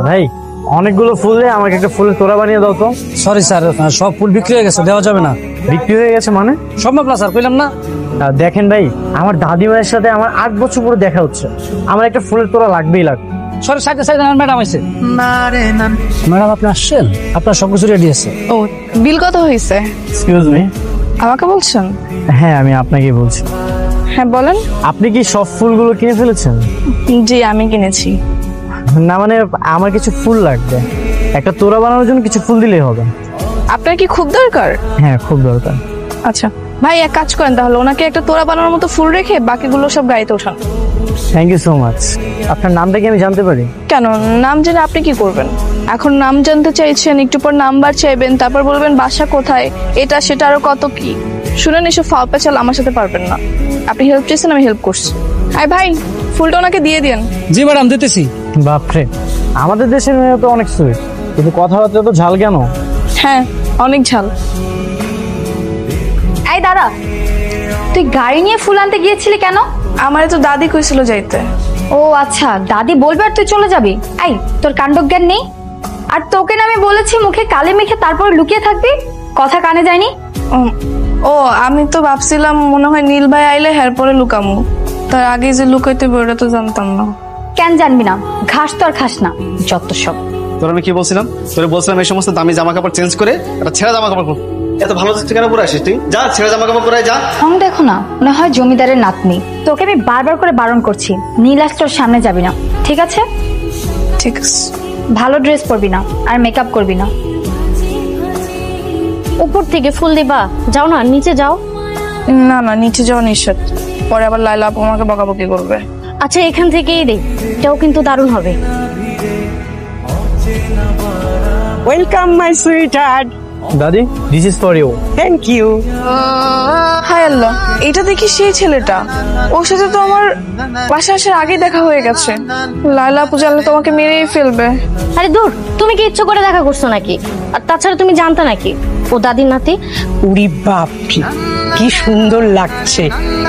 ভাই অনেকগুলো ফুল দিয়ে আমাকে একটা ফুলের তোড়া বানিয়ে দাও তো। সরি স্যার, সব ফুল বিক্রি হয়ে গেছে, দেওয়া যাবে না। বিক্রি হয়ে গেছে মানে? সম্ভব না স্যার, কইলাম না। দেখেন ভাই, আমার দাদিমায়ের সাথে আমার 8 বছর পরে দেখা হচ্ছে, আমার একটা ফুলের তোড়া লাগবেই লাগবে। সরি, সাইডে সাইডে ম্যাডাম আছে। ম্যাডাম আপনি আসছেন? আপনার সবকিছু রেডি আছে। ও, বিল কত হয়েছে? এক্সকিউজ মি, আমাকে বলছেন? হ্যাঁ আমি আপনাকেই বলছি। হ্যাঁ বলেন। আপনি কি সব ফুলগুলো কিনে ফেলেছেন? জি আমি কিনেছি। না মানে আমার কিছু ফুল লাগবে, একটা তোড়া বানানোর জন্য কিছু ফুল দিলেই হবে। আপনার কি খুব দরকার? হ্যাঁ খুব দরকার। আচ্ছা ভাই, এক কাজ করেন তাহলে, ওনাকে একটা তোড়া বানানোর মতো ফুল রেখে বাকিগুলো সব গাড়িতে ওঠান। Thank you so much. আপনার নামটা কি আমি জানতে পারি? কেন, নাম জেনে আপনি কি করবেন? এখন নাম জানতে চাইছেন, একটু পর নাম্বার চাইবেন, তারপর বলবেন বাসা কোথায়, এটা সেটা আরো কত কি। শুনেন, এসব ফাও পেঁচাল আমার সাথে পারবেন না। আপনি হেল্প চেয়েছেন, আমি হেল্প করছি। আয় ভাই, ফুলটা ওনাকে দিয়ে দিন। জি ম্যাডাম, দিতেছি। বাপরে, আমাদের দেশের মেয়ে তো অনেক সুইট, কিন্তু কথাবার্তা তো ঝাল কেন? হ্যাঁ অনেক ঝাল। এই দাদা, তুই গাড়ি নিয়ে ফুল আনতে গিয়েছিলি কেন? আমার তো দাদি কইছিল যাইতে। ও আচ্ছা, দাদি বলবে আর তুই চলে যাবি? এই তোর কাণ্ডজ্ঞান নেই? আর তোকে না আমি বলেছি মুখে কালি মেখে তারপর লুকিয়ে থাকবি, কথা কানে যায়নি? ও আমি তো ভাবছিলাম মনে হয় নীল ভাই আইলে হের পরে লুকামু, তার আগে যে লুকাইতে বইটা তো জানতাম না। কেন জানবি না? ঘাস তো আর খাস না, যত সব। তোর আমি কি বলছিলাম? তোরে বলছিলাম এই সমস্ত দামি জামা কাপড় চেঞ্জ করে একটা ছেঁড়া জামা কাপড় পর। এত ভালো কেন পরে আসিস তুই? যা ছেঁড়া জামা কাপড় পরে যা। রং দেখো না, মনে হয় জমিদারের নাতনি। তোকে আমি বারবার করে বারণ করছি, নীলাস তোর সামনে যাবি না, ঠিক আছে? ঠিক আছে। ভালো ড্রেস পরবি না আর মেকআপ করবি না। উপর থেকে ফুল দিবা, যাও না নিচে যাও। না না, নিচে যাওয়া নিষেধ, পরে আবার লাইলা আপু আমাকে বকাবকি করবে। আচ্ছা এখান থেকেই দে, এটাও কিন্তু দারুণ হবে। Welcome my sweetheart. দাদি, this is for you. Thank you. হায় আল্লাহ, এটা দেখি সেই ছেলেটা, ওর সাথে তো আমার বাসা আসার আগে দেখা হয়ে গেছে। লাইলা আপু জানলে তোমাকে মেরেই ফেলবে। আরে দূর, তুমি কি ইচ্ছে করে দেখা করছো নাকি? আর তাছাড়া তুমি জানতা নাকি ও দাদির নাতি? উরি বাপ, কি সুন্দর লাগছে।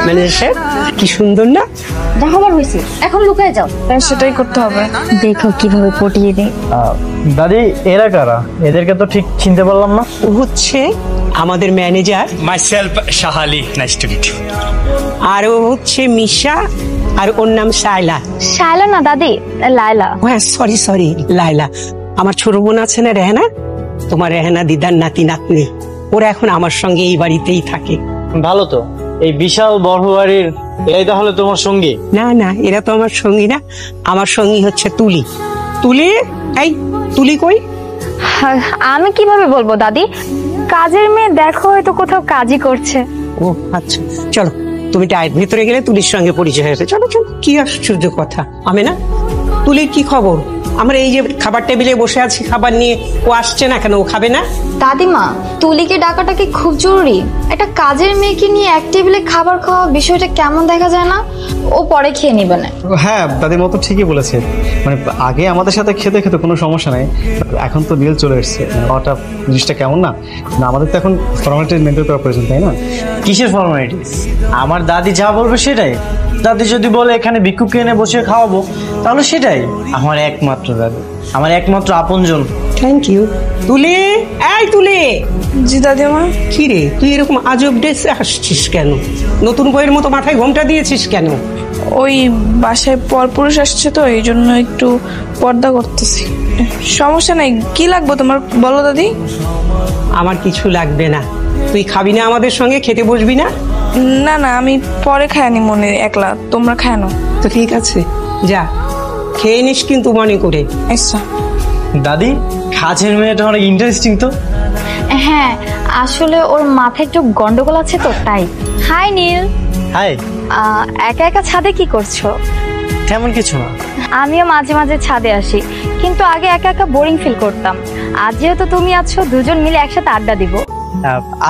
ম্যানেজার কি সুন্দর না? দেখা আমার হয়েছে, এখন লুকায় যাও। হ্যাঁ সেটাই করতে হবে। দেখো কিভাবে পটিয়ে দেয়। দাদি, এরা কারা? এদেরকে তো ঠিক চিনতে পারলাম না। ও হচ্ছে আমাদের manager. Myself Shahali, nice to meet you. আর ও হচ্ছে মিশা, আর ওর নাম শায়লা। শায়লা না দাদি, লায়লা। হ্যাঁ সরি সরি, লাইলা। আমার ছোট বোন আছে না রেহানা, তোমার রেহানা দিদার নাতি নাতনি, ওরা এখন আমার সঙ্গে এই বাড়িতেই থাকে। ভালো তো, এই বিশাল বড় বাড়ির এরাই তাহলে তোমার সঙ্গী? না না, এরা তো আমার সঙ্গী না, আমার সঙ্গী হচ্ছে তুলি। তুলি, এই তুলি কই? আমি কিভাবে বলবো দাদি, কাজের মেয়ে দেখো হয়তো কোথাও কাজই করছে। ও আচ্ছা, চলো তুমি ভেতরে গেলে তুলির সঙ্গে পরিচয় হয়েছে। চলো চলো, কি আশ্চর্য কথা। আমি না, তুলির কি খবর? আমরা এই যে খাবার টেবিলে বসে আছি, খাবার নিয়ে, ও আসছে না কেন? ও খাবে না? দাদিমা, তুলিকে ডাকাটা কি খুব জরুরি? একটা কাজের মেয়েকে নিয়ে এক টেবিলে খাবার খাওয়া বিষয়টা কেমন দেখা যায় না? ও পরে খেয়ে নিবে না। হ্যাঁ দাদির মতো ঠিকই বলেছে, মানে আগে আমাদের সাথে খেতে খেতে কোনো সমস্যা নাই, এখন তো নীল চলে এসছে, ওটা জিনিসটা কেমন না? আমাদের তো এখন ফর্মালিটিস মেনটেন করা প্রয়োজন, তাই না? কিসের ফর্মালিটিস? আমার দাদি যা বলবে সেটাই। দাদি যদি বলে এখানে ভিক্ষুক এনে বসে খাওয়াবো, তাহলে সেটাই। আমার একমাত্র দাদি, আমার একমাত্র আপনজন। Thank you. তুলি, এই তুলি। জি দাদিমা। কি রে, তুই এরকম আজব ড্রেসে আসছিস কেন? নতুন বইয়ের মতো মাথায় ঘোমটা দিয়েছিস কেন? ওই বাসায় পরপুরুষ আসছে তো, এই জন্য একটু পর্দা করতেছি। সমস্যা নাই, কি লাগবে তোমার বলো দাদি? আমার কিছু লাগবে না। তুই খাবি না আমাদের সঙ্গে? খেতে বসবি না? না না, আমি পরে খাইনি মনে, একলা, তোমরা খায় না তো ঠিক আছে, যা খেয়ে নিস কিন্তু মনে করে। আচ্ছা। দাদি, কাজের মেয়েটা অনেক ইন্টারেস্টিং তো। হ্যাঁ, আসলে ওর মাথায় একটু গন্ডগোল আছে তো, তাই। হাই নীল। হাই। একা একা ছাদে কি করছো? তেমন কিছু না। আমিও মাঝে মাঝে ছাদে আসি, কিন্তু আগে একা একা বোরিং ফিল করতাম। আজ যেহেতু তুমি আছো, দুজন মিলে একসাথে আড্ডা দিব।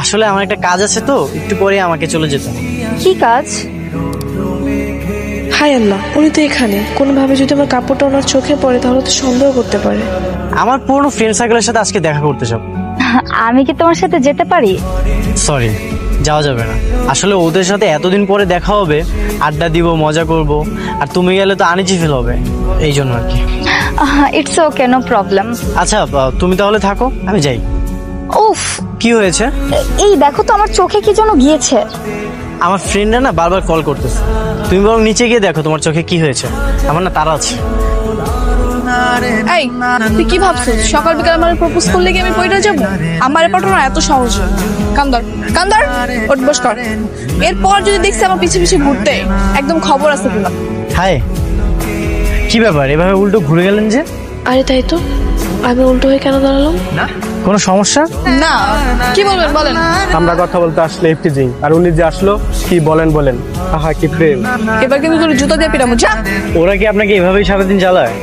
আসলে আমার একটা কাজ আছে তো, একটু পরে আমাকে চলে যেতে হবে। কি কাজ? হায় আল্লাহ, উনি তো এখানে। কোনোভাবে যদি আমার কাপড়টা ওনার চোখে পড়ে তাহলে তো সন্দেহ করতে পারে। আমার পুরনো ফ্রেন্ড সার্কেলের সাথে আজকে দেখা করতে যাব। আমি কি তোমার সাথে যেতে পারি? সরি, যাওয়া যাবে না। আসলে ওদের সাথে এতদিন পরে দেখা হবে, আড্ডা দিব, মজা করব, আর তুমি গেলে তো আনিজি ফিল হবে, এই জন্য আর কি। It's okay, no problem. আচ্ছা তুমি তাহলে থাকো, আমি যাই। উফ, কি হয়েছে? এই দেখো তো আমার চোখে কি যেন গিয়েছে। আমার ফ্রেন্ডরা না বারবার কল করতেছে, তুমি বরং নিচে গিয়ে দেখো তোমার চোখে কি হয়েছে। আমার না তারা আছে। এই তুই কি ভাবছিস সকাল বিকাল আমার প্রপোজ করলে কি আমি পয়টা যাবো? আমার ব্যাপারটা না এত সহজ না। কান্দর কান্দর, ওঠ বস কর। এরপর যদি দেখছি আমার পিছে পিছে ঘুরতে, একদম খবর আছে কিনা। হাই, কি ব্যাপার এভাবে উল্টো ঘুরে গেলেন যে? আরে তাই তো, আমি উল্টো হয়ে কেন দাঁড়ালাম? না কোনো সমস্যা? না, কি বলবেন বলেন। আমরা কথা বলতে আসলে এফটিজিং, আর উনি যে আসলো কি বলেন। আহা কি প্রেম। এবার কিন্তু তোর জুতা দিয়ে পিরামো, যা। ওরা কি আপনাকে এভাবেই সারাদিন জ্বালায়?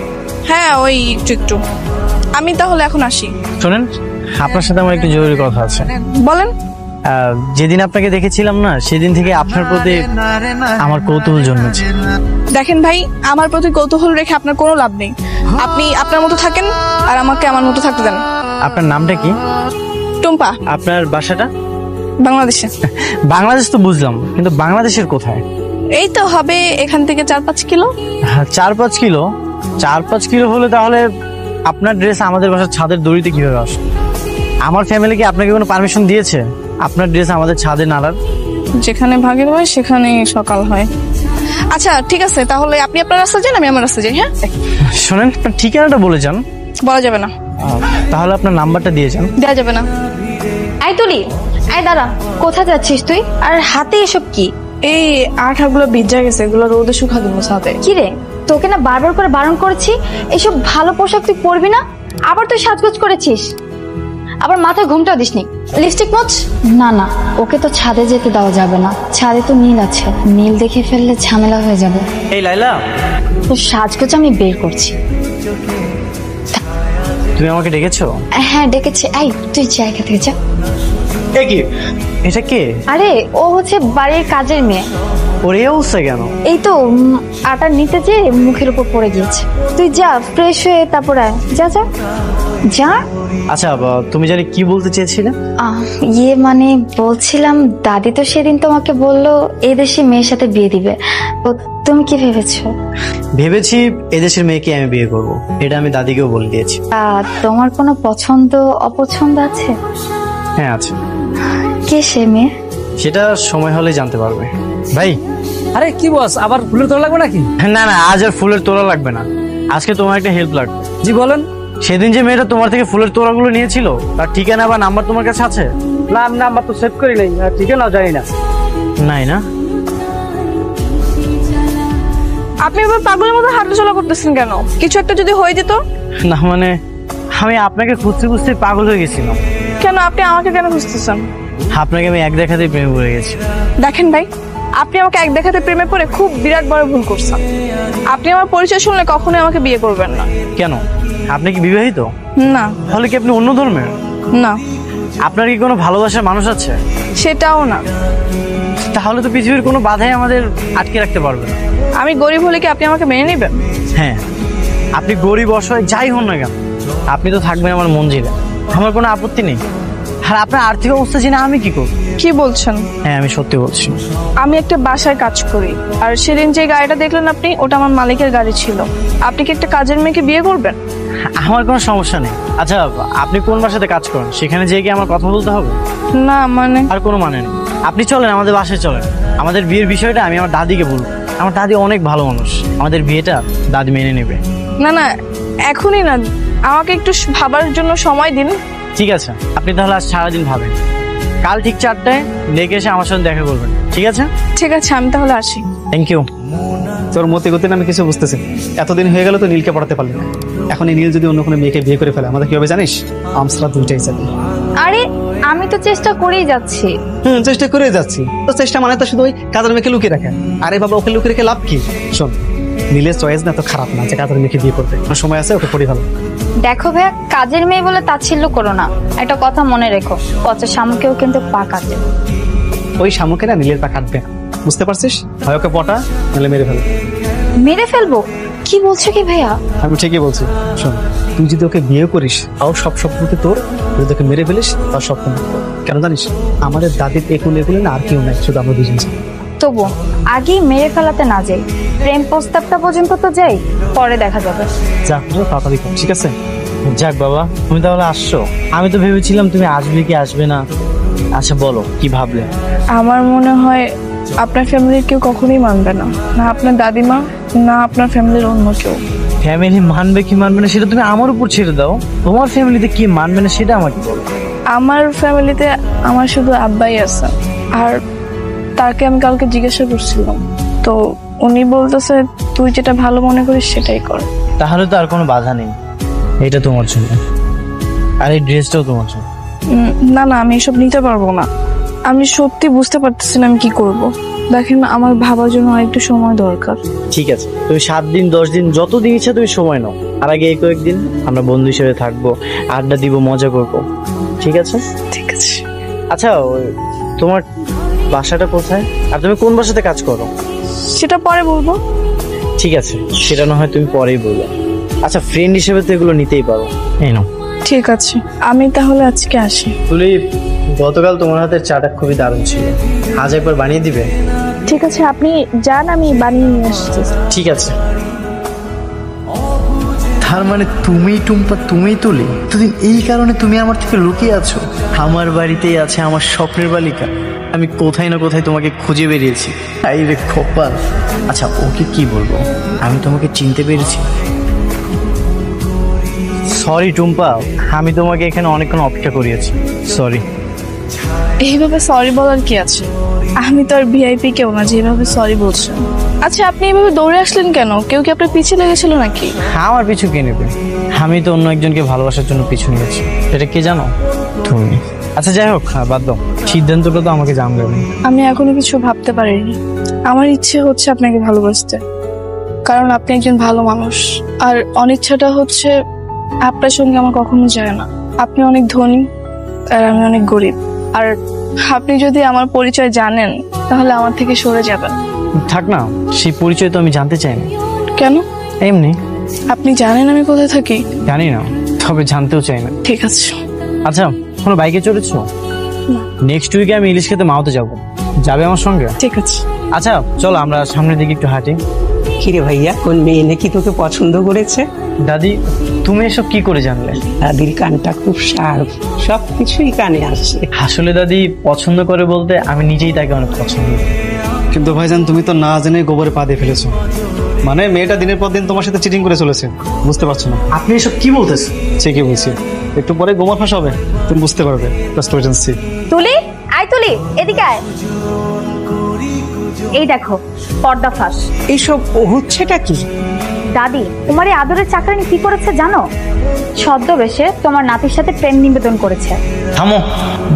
হ্যাঁ ওই একটু একটু। আমি তাহলে এখন আসি। শোনেন, আপনার সাথে আমার একটু জরুরি কথা আছে। বলেন। যেদিন আপনাকে দেখেছিলাম না, সেদিন থেকে আপনার প্রতি আমার কৌতূহল জন্মেছে। দেখেন ভাই, আমার প্রতি কৌতূহল রেখে আপনার কোনো লাভ নেই। আপনি আপনার মতো থাকেন আর আমাকে আমার মতো থাকতে দেন। আপনার নামটা কি? টুম্পা। আপনার বাসাটা? বাংলাদেশে। বাংলাদেশ তো বুঝলাম, কিন্তু বাংলাদেশের কোথায়? এই তো হবে এখান থেকে 4-5 কিলো। 4-5 কিলো? 4-5 কিলো হলে তাহলে আপনার ড্রেস আমাদের বাসার ছাদের দড়িতে কিভাবে আসে? আমার ফ্যামিলি কি আপনাকে কোনো পারমিশন দিয়েছে আপনার ড্রেস আমাদের ছাদে নাড়ার? যেখানে ভাগের হয় সেখানে সকাল হয়। আচ্ছা ঠিক আছে, তাহলে আপনি আপনার রাস্তা যান, আমি আমার রাস্তা যাই। হ্যাঁ শোনেন, আপনার ঠিকানাটা বলে যান। বলা যাবে না। তাহলে আপনার নাম্বারটা দিয়ে যান। দেওয়া যাবে না। এই তুলি, এই দাঁড়া, কোথায় যাচ্ছিস তুই? আর হাতে এসব কি? এই আঠাগুলো ভিজা গেছে, এগুলো রোদে শুকা দিব সাথে। কি রে, তোকে না বারবার করে বারণ করেছি এসব ভালো পোশাক তুই পরবি না। আবার তুই সাজগোজ করেছিস, আবার মাথায় ঘুমটা দিসনি। লিপস্টিক মোচ। না না, ওকে তো ছাদে যেতে দেওয়া যাবে না, ছাদে তো নীল আছে, নীল দেখে ফেললে ঝামেলা হয়ে যাবে। এই লাইলা, তো সাজগোজ আমি বের করছি। তুমি আমাকে ডেকেছো? হ্যাঁ ডেকেছি। এই তুই জায়গা থেকে যা। কি এটা কে? আরে ও হচ্ছে বাড়ির কাজের মেয়ে। ওর এই অবস্থা কেন? এই তো আটা নিতে যে মুখের উপর পড়ে গিয়েছে। তুই যা ফ্রেশ হয়ে তারপর আয়, যা যা যা। আচ্ছা তুমি জানি কি বলতে চেয়েছিলে? ইয়ে মানে বলছিলাম, দাদি তো সেদিন তোমাকে বললো এদেশে মেয়ের সাথে বিয়ে দিবে, তো তুমি কি ভেবেছো? ভেবেছি এদেশের মেয়েকে আমি বিয়ে করব, এটা আমি দাদিকেও বলে দিয়েছি। তোমার কোনো পছন্দ অপছন্দ আছে? হ্যাঁ আছে। কে সে মেয়ে? সেটা সময় হলে জানতে পারবে। ভাই। আরে কি বস, আবার ফুলের তোলা লাগবে নাকি? না না, আজ আর ফুলের তোলা লাগবে না, আজকে তোমার একটা হেল্প লাগবে। জি বলেন। সেদিন যে মেয়েটা তোমার থেকে ফুলের তোড়াগুলো নিয়েছিল, তার ঠিকানা বা নাম্বার তোমার কাছে আছে? না নাম্বার তো সেভ করি নাই, ঠিকানা জানি না। নাই না? আপনি এবার পাগলের মতো হাঁটাচলা করতেছেন কেন? কিছু একটা যদি হয়ে যেত। না মানে আমি আপনাকে খুঁজতে খুঁজতে পাগল হয়ে গেছিলাম। কেন আপনি আমাকে কেন খুঁজতেছেন? আপনাকে আমি এক দেখাতেই প্রেমে পড়ে গেছি। দেখেন ভাই, আপনি আমাকে এক দেখাতে প্রেমে পড়ে খুব বিরাট বড় ভুল করছেন। আপনি আমার পরিচয় শুনলে কখনোই আমাকে বিয়ে করবেন না। কেন, আপনি কি বিবাহিত? না। তাহলে কি আপনি অন্য ধর্মের? না। আপনার কি কোনো ভালোবাসার মানুষ আছে? সেটাও না। তাহলে তো পৃথিবীর কোনো বাধাই আমাদের আটকে রাখতে পারবে না। আমি গরিব হলে কি আপনি আমাকে মেনে নেবেন? হ্যাঁ, আপনি গরিব অসহায় যাই হন না কেন, আপনি তো থাকবেন আমার মঞ্জিলে, আমার কোনো আপত্তি নেই। আর আপনার আর্থিক অবস্থা জেনে আমি কি করব? কি বলছেন? হ্যাঁ আমি সত্যি বলছি। আমি একটা বাসায় কাজ করি, আর সেদিন যে গাড়িটা দেখলেন আপনি, ওটা আমার মালিকের গাড়ি ছিল। আপনি কি একটা কাজের মেয়েকে বিয়ে করবেন? আমার কোনো সমস্যা নেই। আচ্ছা আপনি কোন বাসাতে কাজ করেন, সেখানে যেয়ে কি আমার কথা বলতে হবে? না মানে? আর কোনো মানে নেই, আপনি চলেন আমাদের বাসায় চলেন। আমাদের বিয়ের বিষয়টা আমি আমার দাদিকে বলবো, আমার দাদি অনেক ভালো মানুষ, আমাদের বিয়েটা দাদি মেনে নেবে। না না এখনই না, আমাকে একটু ভাবার জন্য সময় দিন। ঠিক আছে, আপনি তাহলে আজ সারাদিন ভাবেন, কাল ঠিক 4টায় ডেকে এসে আমার সাথে দেখা করবেন, ঠিক আছে? ঠিক আছে, আমি তাহলে আসি। Thank you. তোর মতে গতি আমি কিছু বুঝতেছি। এতদিন হয়ে গেল তো নীলকে পড়াতে পারলি না, এখন এই নীল যদি অন্য কোনো মেয়েকে বিয়ে করে ফেলে আমাদের কি হবে জানিস? আমসরা দুইটাই যাবে। আরে আমি তো চেষ্টা করেই যাচ্ছি। চেষ্টা করে যাচ্ছি তো, চেষ্টা মানে তো শুধু ওই কাজের মেয়েকে লুকিয়ে রাখে। আরে বাবা, ওকে লুকিয়ে রেখে লাভ কি? শোন, নীলের চয়েস না তো খারাপ না যে কাজের মেয়েকে বিয়ে করবে, সময় আছে, ওকে পড়ি ভালো। দেখো ভাইয়া, কাজের মেয়ে বলে তাচ্ছিল্য করো না, একটা কথা মনে রেখো, পচা শামুকেও কিন্তু পা কাটে। ওই শামুকে না নীলের পা কাটবে না, বুঝতে পারছিস? হয় ওকে পটা, নাহলে মেরে ফেল। মেরে ফেলবো? কি বলছো কি ভাইয়া? আমি ঠিকই বলছি। শোন, তুই যদি ওকে বিয়ে করিস তাও সব স্বপ্নকে তোর, যদি ওকে মেরে ফেলিস তাও স্বপ্ন। কেন জানিস? আমাদের দাদির একুলে একুলে না আর কেউ নাই, শুধু আমরা দুজন। তো তবু আগেই মেরে ফেলাতে না যাই, প্রেম প্রস্তাবটা পর্যন্ত যাই, পরে দেখা যাবে। যাক তাড়াতাড়ি কর, ঠিক আছে? যাক বাবা, তুমি তাহলে আসছো। আমি তো ভেবেছিলাম তুমি আসবে কি আসবে না। আচ্ছা বলো, কি ভাবলে? আমার মনে হয় আপনার ফ্যামিলির কেউ কখনোই মানবে না, না আপনার দাদিমা, না আপনার ফ্যামিলির অন্য কেউ। ফ্যামিলি মানবে কি মানবে না সেটা তুমি আমার উপর ছেড়ে দাও। তোমার ফ্যামিলিতে কি মানবে না সেটা আমাকে বলো। আমার ফ্যামিলিতে আমার শুধু আব্বাই আছে, আর তাকে আমি কালকে জিজ্ঞাসা করছিলাম, তো উনি বলতেছে তুই যেটা ভালো মনে করিস সেটাই কর। তাহলে তো আর কোনো বাধা নেই, এটা তোমার জন্য, আর এই ড্রেসটাও তোমার জন্য। না না, আমি এসব নিতে পারবো না। আমি সত্যি বুঝতে পারতেছি না আমি কি করব। দেখেন, আমার ভাবার জন্য আরেকটু সময় দরকার। ঠিক আছে, তুমি 7 দিন 10 দিন যতদিন ইচ্ছা তুমি সময় নাও। আর আগে এই কয়েকদিন আমরা বন্ধু হিসেবে থাকবো, আড্ডা দিব, মজা করবো, ঠিক আছে? ঠিক আছে। আচ্ছা, তোমার বাসাটা কোথায়, আর তুমি কোন বাসাতে কাজ করো? সেটা পরে বলবো। ঠিক আছে, সেটা না হয় তুমি পরেই বলবে। আচ্ছা, ফ্রেন্ড হিসেবে তো এগুলো নিতেই পারো। এই নাও। ঠিক আছে, আমি তাহলে আজকে আসি। তুলি, গতকাল তোমার হাতের চাটা খুবই দারুণ ছিল, আজ একবার বানিয়ে দিবে? ঠিক আছে, আপনি যান, আমি বানিয়ে নিয়ে আসছি। ঠিক আছে। তার মানে তুমি টুম্পা, তুমি তুলি, এতদিন এই কারণে তুমি আমার থেকে লুকিয়ে আছো। আমার বাড়িতেই আছে আমার স্বপ্নের বালিকা, আমি কোথায় না কোথায় তোমাকে খুঁজে বেরিয়েছি। আই রে কপাল। আচ্ছা, ওকে কি বলবো, আমি তোমাকে চিনতে পেরেছি। সরি টুম্পা, আমি তোমাকে এখানে অনেকক্ষণ অপেক্ষা করিয়েছি, সরি। এইভাবে সরি বলার কি আছে? আমি তো আর ভিআইপি কেউ না যেভাবে সরি বলছেন। আচ্ছা, আপনি এভাবে দৌড়ে আসলেন কেন? কেউ কি আপনার পিছে লেগেছিল নাকি? আমার পিছু কে নেবে? আমি তো অন্য একজনকে ভালোবাসার জন্য পিছু নিয়েছি, এটা কে জানো? তুমি। আচ্ছা যাই হোক, বাদ দাও, সিদ্ধান্তটা তো আমাকে জানবে। আমি এখনো কিছু ভাবতে পারিনি। আমার ইচ্ছে হচ্ছে আপনাকে ভালোবাসতে, কারণ আপনি একজন ভালো মানুষ। আর অনিচ্ছাটা হচ্ছে আপনার সঙ্গে আমার কখনো যায় না। আপনি অনেক ধনী আর আমি অনেক গরিব, আর আপনি যদি আমার পরিচয় জানেন তাহলে আমার থেকে সরে যাবেন। থাক না, সেই পরিচয় তো আমি জানতে চাই না। কেন? এমনি। আপনি জানেন আমি কোথায় থাকি? জানি না, তবে জানতেও চাই না। ঠিক আছে। আচ্ছা, কোনো বাইকে চড়েছো? নেক্সট উইকে আমি ইলিশ খেতে মাওতে যাবো, যাবে আমার সঙ্গে? ঠিক আছে। আচ্ছা চলো আমরা সামনের দিকে একটু হাঁটি। কিরে ভাইয়া, কোন মেয়ে নাকি তোকে পছন্দ করেছে? দাদি, তুমি এসব কি করে জানলে? দাদির কানটা খুব শার্প, সবকিছুই কানে আসে। আসলে দাদি পছন্দ করে বলতে আমি নিজেই তাকে অনেক পছন্দ করি। কিন্তু ভাইজান, তুমি তো না জেনে গোবরে পা দিয়ে ফেলেছো। মানে মেয়েটা দিনের পর দিন তোমার সাথে চিটিং করে চলেছে, বুঝতে পারছো না? আপনি এসব কি বলতেছেন? ঠিকই বলছি, একটু পরে গোমর ফাঁস হবে, তুমি বুঝতে পারবে। Just wait and see. Tuli, আয় তুলি, এদিকে আয়। এই দেখো পর্দা ফাঁস। এইসব হচ্ছেটা কি? দাদি, তোমার এই আদরের চাকরানি কি করেছে জানো? ছদ্মবেশে তোমার নাতির সাথে প্রেম নিবেদন করেছে। থামো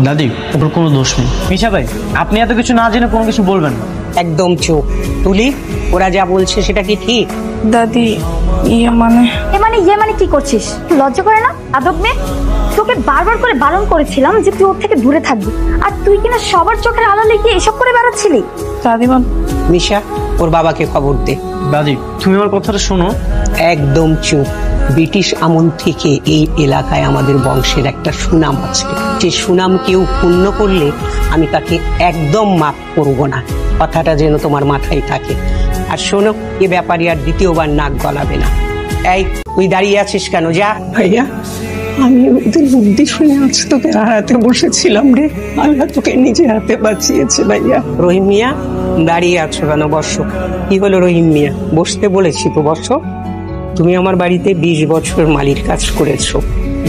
দাদি, ওপর কোনো দোষ নেই। মিশা ভাই, আপনি এত কিছু না জেনে কোনো কিছু বলবেন না। একদম চুপ। তুলি, ওরা যা বলছে সেটা কি ঠিক? দাদি, ইয়ে মানে কি করছিস? লজ্জা করে না আদব মেয়ে? তোকে বারবার করে বারণ করেছিলাম যে তুই ওর থেকে দূরে থাকবি, আর তুই কিনা সবার চোখের আড়ালে গিয়ে এসব করে বেড়াচ্ছিলি। দাদিমা। মিশা, ওর বাবাকে খবর দে। দাদি, তুমি আমার কথাটা শোনো। একদম চুপ। ব্রিটিশ আমল থেকে এই এলাকায় আমাদের বংশের একটা সুনাম আছে, যে সুনাম কেউ পূর্ণ করলে আমি তাকে একদম মাফ করবো না। কথাটা যেন তোমার মাথায় থাকে। আর শোনো, এ ব্যাপারে আর দ্বিতীয়বার নাক গলাবে না। এই, তুই দাঁড়িয়ে আছিস কেন? যা। ভাইয়া, আমি ওদের বুদ্ধি শুনে আজ তোকে হারাতে বসেছিলাম রে। আল্লাহ তোকে নিজে হাতে বাঁচিয়েছে ভাইয়া। রহিম মিয়া, দাঁড়িয়ে আছো কেন? বসো। কি হলো রহিম মিয়া? বসতে বলেছি তো, বসো। তুমি আমার বাড়িতে 20 বছর মালির কাজ করেছো।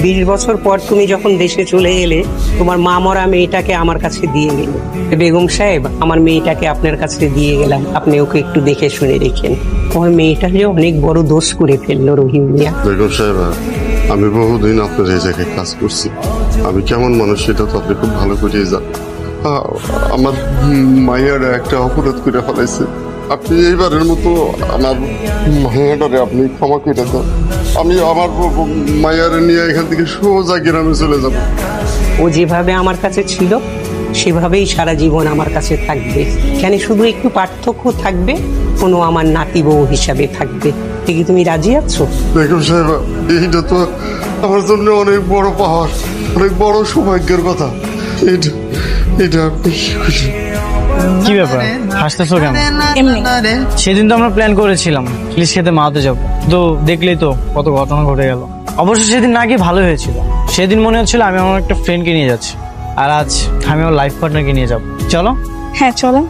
20 বছর পর তুমি যখন দেশে চলে এলে, তোমার মা মরা মেয়েটাকে আমার কাছে দিয়ে গেলে। বেগম সাহেব, আমার মেয়েটাকে আপনার কাছে দিয়ে গেলাম, আপনি ওকে একটু দেখে শুনে রেখেন। তোমার মেয়েটা যে অনেক বড় দোষ করে ফেললো রহিম মিয়া। বেগম সাহেব, আমি বহুদিন আপনার এই জায়গায় কাজ করছি, আমি কেমন মানুষ সেটা তো আপনি খুব ভালো করেই জানেন। আমার মাইয়ার একটা অপরাধ করে ফেলাইছে, আপনি এইবারের মতো আমার মাইয়াটারে আপনি ক্ষমা করে দেন। আমি আমার মাইয়ারে নিয়ে এখান থেকে সোজা গ্রামে চলে যাব। ও যেভাবে আমার কাছে ছিল সেভাবেই সারা জীবন আমার কাছে থাকবে। কেন শুধু একটু পার্থক্য থাকবে, কোনো আমার নাতি বউ হিসাবে থাকবে। ঠিকই, তুমি রাজি আছো? বেগম সাহেব, এইটা তো আমার জন্য অনেক বড় পাহাড়, অনেক বড় সৌভাগ্যের কথা। এটা আপনি কি করলেন? কি ব্যাপার হাসতেছো কেন? এমনি। সেদিন তো আমরা প্ল্যান করেছিলাম ইলিশ খেতে মাতে যাবো, তো দেখলেই তো কত ঘটনা ঘটে গেল। অবশ্য সেদিন না গিয়ে ভালো হয়েছিল। সেদিন মনে হচ্ছিল আমি আমার একটা ফ্রেন্ডকে নিয়ে যাচ্ছি, আর আজ আমি আমার লাইফ পার্টনারকে নিয়ে যাবো। চলো। হ্যাঁ চলো।